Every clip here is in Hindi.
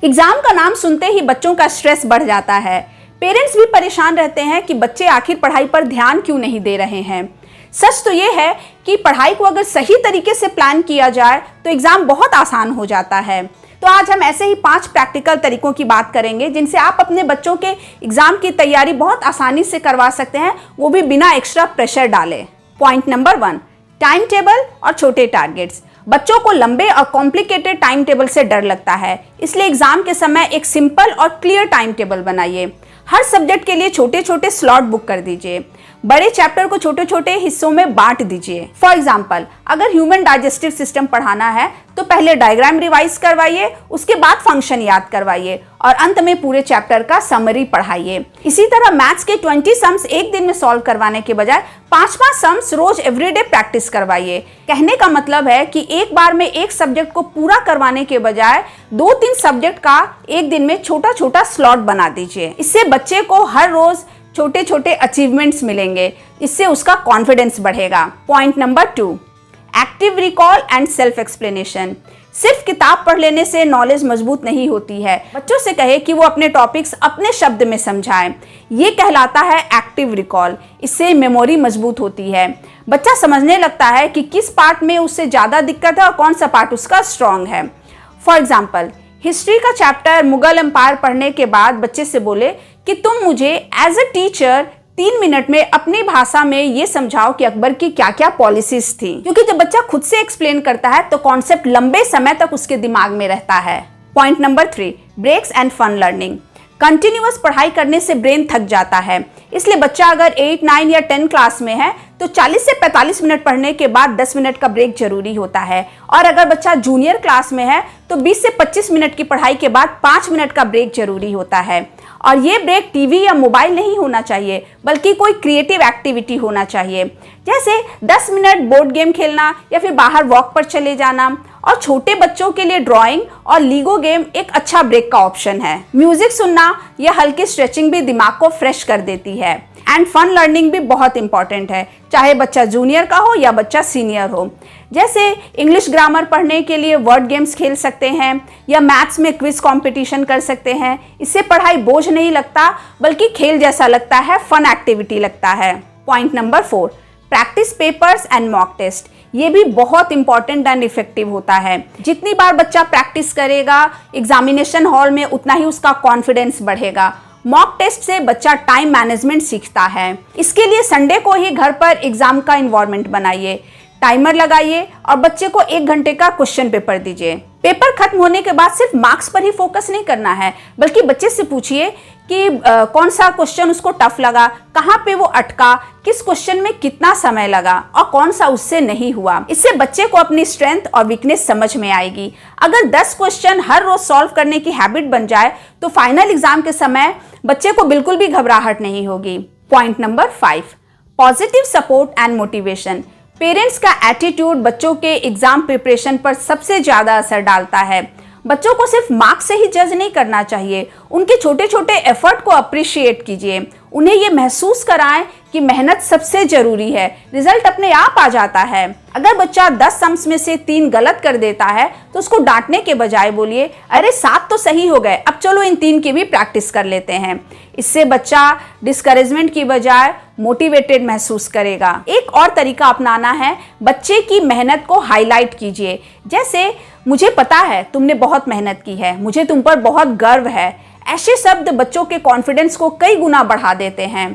एग्जाम का नाम सुनते ही बच्चों का स्ट्रेस बढ़ जाता है। पेरेंट्स भी परेशान रहते हैं कि बच्चे आखिर पढ़ाई पर ध्यान क्यों नहीं दे रहे हैं। सच तो ये है कि पढ़ाई को अगर सही तरीके से प्लान किया जाए तो एग्जाम बहुत आसान हो जाता है। तो आज हम ऐसे ही 5 प्रैक्टिकल तरीकों की बात करेंगे जिनसे आप अपने बच्चों के एग्जाम की तैयारी बहुत आसानी से करवा सकते हैं, वो भी बिना एक्स्ट्रा प्रेशर डाले। पॉइंट नंबर 1, टाइम टेबल और छोटे टारगेट्स। बच्चों को लंबे और कॉम्प्लिकेटेड टाइम टेबल से डर लगता है, इसलिए एग्जाम के समय एक सिंपल और क्लियर टाइम टेबल बनाइए। हर सब्जेक्ट के लिए छोटे छोटे स्लॉट बुक कर दीजिए। बड़े चैप्टर को छोटे छोटे हिस्सों में बांट दीजिए। फॉर एग्जाम्पल, अगर ह्यूमन डाइजेस्टिव सिस्टम पढ़ाना है तो पहले डायग्राम रिवाइज करवाइए, उसके बाद फंक्शन याद करवाइए और अंत में पूरे चैप्टर का समरी पढ़ाइए। इसी तरह मैथ्स के 20 सम्स एक दिन में सॉल्व करवाने के बजाय 5-5 सम्स रोज एवरीडे प्रैक्टिस करवाइए। कहने का मतलब है कि एक बार में एक सब्जेक्ट को पूरा करवाने के बजाय 2-3 सब्जेक्ट का एक दिन में छोटा छोटा स्लॉट बना दीजिए। इससे बच्चे को हर रोज छोटे छोटे अचीवमेंट्स मिलेंगे, इससे उसका कॉन्फिडेंस बढ़ेगा। Point number 2, active recall and self explanation. सिर्फ किताब पढ़ लेने से नॉलेज मजबूत नहीं होती है। बच्चों से कहे कि वो अपने टॉपिक्स अपने शब्द में समझाएं। ये कहलाता है एक्टिव रिकॉल। इससे मेमोरी मजबूत होती है। बच्चा समझने लगता है कि किस पार्ट में उससे ज़्यादा दिक्कत है और कौन सा पार्ट उसका स्ट्रॉन्ग है। फॉर एग्जाम्पल, हिस्ट्री का चैप्टर मुगल एम्पायर पढ़ने के बाद बच्चे से बोले कि तुम मुझे एज अ टीचर 3 मिनट में अपनी भाषा में ये समझाओ कि अकबर की क्या क्या पॉलिसीज थी। क्योंकि जब बच्चा खुद से एक्सप्लेन करता है तो कॉन्सेप्ट लंबे समय तक उसके दिमाग में रहता है। Point number 3, breaks and fun learning. Continuous पढ़ाई करने से ब्रेन थक जाता है, इसलिए बच्चा अगर 8, 9 या 10 क्लास में है तो 40 से 45 मिनट पढ़ने के बाद 10 मिनट का ब्रेक जरूरी होता है। और अगर बच्चा जूनियर क्लास में है तो 20 से 25 मिनट की पढ़ाई के बाद 5 मिनट का ब्रेक जरूरी होता है। और ये ब्रेक टीवी या मोबाइल नहीं होना चाहिए, बल्कि कोई क्रिएटिव एक्टिविटी होना चाहिए, जैसे 10 मिनट बोर्ड गेम खेलना या फिर बाहर वॉक पर चले जाना। और छोटे बच्चों के लिए ड्राइंग और लीगो गेम एक अच्छा ब्रेक का ऑप्शन है। म्यूजिक सुनना या हल्की स्ट्रेचिंग भी दिमाग को फ्रेश कर देती है। एंड फन लर्निंग भी बहुत इंपॉर्टेंट है, चाहे बच्चा जूनियर का हो या बच्चा सीनियर हो। जैसे इंग्लिश ग्रामर पढ़ने के लिए वर्ड गेम्स खेल सकते हैं या मैथ्स में क्विज कंपटीशन कर सकते हैं। इससे पढ़ाई बोझ नहीं लगता, बल्कि खेल जैसा लगता है, फन एक्टिविटी लगता है। Point number 4, practice papers and mock test. ये भी बहुत इंपॉर्टेंट एंड इफेक्टिव होता है। जितनी बार बच्चा प्रैक्टिस करेगा एग्जामिनेशन हॉल में, उतना ही उसका कॉन्फिडेंस बढ़ेगा। मॉक टेस्ट से बच्चा टाइम मैनेजमेंट सीखता है। इसके लिए संडे को ही घर पर एग्जाम का इन्वायरमेंट बनाइए, टाइमर लगाइए और बच्चे को 1 घंटे का क्वेश्चन पेपर दीजिए। पेपर खत्म होने के बाद सिर्फ मार्क्स पर ही फोकस नहीं करना है, बल्कि बच्चे से पूछिए कि कौन सा क्वेश्चन उसको टफ लगा, कहाँ पे वो अटका, किस क्वेश्चन में कितना समय लगा और कौन सा उससे नहीं हुआ। इससे बच्चे को अपनी स्ट्रेंथ और वीकनेस समझ में आएगी। अगर 10 क्वेश्चन हर रोज सॉल्व करने की हैबिट बन जाए तो फाइनल एग्जाम के समय बच्चे को बिल्कुल भी घबराहट नहीं होगी। Point number 5, positive support and motivation. Parents का एटीट्यूड बच्चों के एग्जाम प्रिपरेशन पर सबसे ज़्यादा असर डालता है। बच्चों को सिर्फ मार्क्स से ही जज नहीं करना चाहिए, उनके छोटे छोटे एफर्ट को अप्रिशिएट कीजिए। उन्हें ये महसूस कराएं कि मेहनत सबसे ज़रूरी है, रिजल्ट अपने आप आ जाता है। अगर बच्चा 10 सम्स में से 3 गलत कर देता है तो उसको डांटने के बजाय बोलिए, अरे 7 तो सही हो गए, अब चलो इन 3 की भी प्रैक्टिस कर लेते हैं। इससे बच्चा डिस्करेजमेंट की बजाय मोटिवेटेड महसूस करेगा। एक और तरीका अपनाना है, बच्चे की मेहनत को हाईलाइट कीजिए। जैसे, मुझे पता है तुमने बहुत मेहनत की है, मुझे तुम पर बहुत गर्व है। ऐसे शब्द बच्चों के कॉन्फिडेंस को कई गुना बढ़ा देते हैं।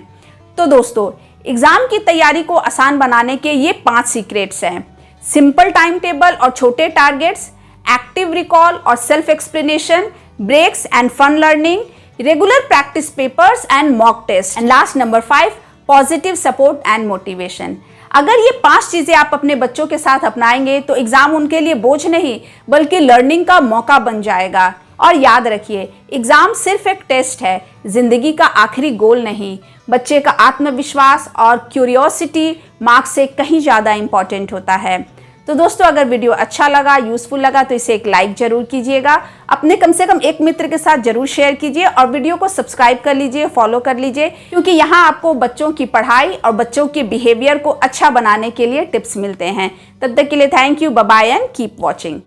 तो दोस्तों, एग्जाम की तैयारी को आसान बनाने के ये 5 सीक्रेट्स हैं। सिंपल टाइम टेबल और छोटे टारगेट्स, एक्टिव रिकॉल और self explanation, breaks and fun learning, regular practice papers and mock test, and last number 5, positive support and motivation. अगर ये 5 चीजें आप अपने बच्चों के साथ अपनाएंगे तो एग्जाम उनके लिए बोझ नहीं, बल्कि लर्निंग का मौका बन जाएगा। और याद रखिए, एग्जाम सिर्फ एक टेस्ट है, जिंदगी का आखिरी गोल नहीं। बच्चे का आत्मविश्वास और क्यूरियोसिटी मार्क्स से कहीं ज़्यादा इंपॉर्टेंट होता है। तो दोस्तों, अगर वीडियो अच्छा लगा, यूजफुल लगा तो इसे एक लाइक जरूर कीजिएगा। अपने कम से कम एक मित्र के साथ जरूर शेयर कीजिए और वीडियो को सब्सक्राइब कर लीजिए, फॉलो कर लीजिए, क्योंकि यहाँ आपको बच्चों की पढ़ाई और बच्चों के बिहेवियर को अच्छा बनाने के लिए टिप्स मिलते हैं। तब तक के लिए thank you, bye bye and keep watching.